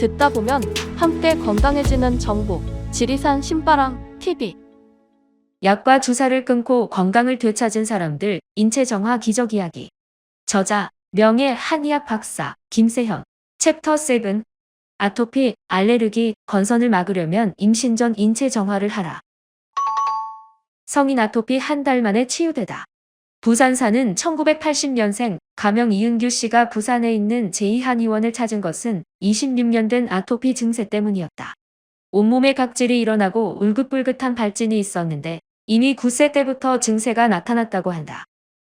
듣다 보면 함께 건강해지는 정보. 지리산 신바람 TV. 약과 주사를 끊고 건강을 되찾은 사람들 인체 정화 기적 이야기. 저자 명예 한의학 박사 김세현. 챕터 7. 아토피, 알레르기, 건선을 막으려면 임신 전 인체 정화를 하라. 성인 아토피 한 달 만에 치유되다. 부산 사는 1980년생 가명 이은규 씨가 부산에 있는 제2한의원을 찾은 것은 26년 된 아토피 증세 때문이었다. 온몸에 각질이 일어나고 울긋불긋한 발진이 있었는데 이미 9세 때부터 증세가 나타났다고 한다.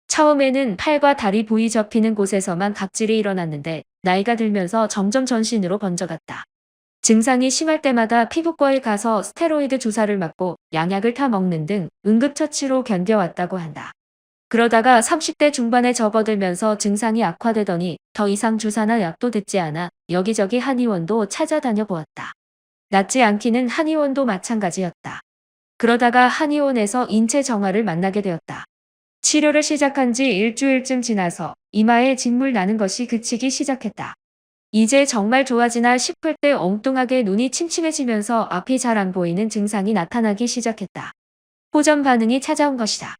처음에는 팔과 다리 부위 접히는 곳에서만 각질이 일어났는데 나이가 들면서 점점 전신으로 번져갔다. 증상이 심할 때마다 피부과에 가서 스테로이드 주사를 맞고 양약을 타 먹는 등 응급처치로 견뎌왔다고 한다. 그러다가 30대 중반에 접어들면서 증상이 악화되더니 더 이상 주사나 약도 듣지 않아 여기저기 한의원도 찾아다녀 보았다. 낫지 않기는 한의원도 마찬가지였다. 그러다가 한의원에서 인체 정화를 만나게 되었다. 치료를 시작한 지 일주일쯤 지나서 이마에 진물 나는 것이 그치기 시작했다. 이제 정말 좋아지나 싶을 때 엉뚱하게 눈이 침침해지면서 앞이 잘 안 보이는 증상이 나타나기 시작했다. 호전 반응이 찾아온 것이다.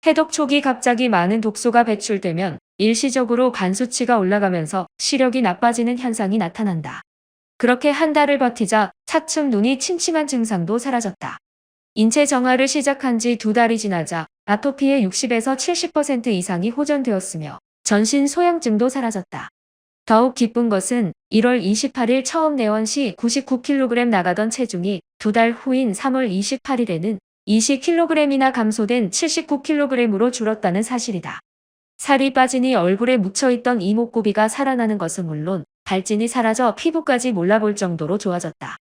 해독 초기 갑자기 많은 독소가 배출되면 일시적으로 간 수치가 올라가면서 시력이 나빠지는 현상이 나타난다. 그렇게 한 달을 버티자 차츰 눈이 침침한 증상도 사라졌다. 인체 정화를 시작한 지 2달이 지나자 아토피의 60에서 70% 이상이 호전되었으며 전신 소양증도 사라졌다. 더욱 기쁜 것은 1월 28일 처음 내원 시 99kg 나가던 체중이 2달 후인 3월 28일에는 20kg이나 감소된 79kg으로 줄었다는 사실이다. 살이 빠지니 얼굴에 묻혀있던 이목구비가 살아나는 것은 물론 발진이 사라져 피부까지 몰라볼 정도로 좋아졌다.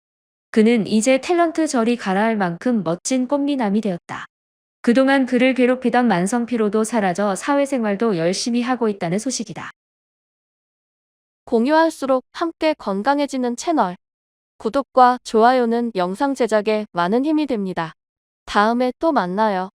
그는 이제 탤런트 저리 가라할 만큼 멋진 꽃미남이 되었다. 그동안 그를 괴롭히던 만성 피로도 사라져 사회생활도 열심히 하고 있다는 소식이다. 공유할수록 함께 건강해지는 채널. 구독과 좋아요는 영상 제작에 많은 힘이 됩니다. 다음에 또 만나요.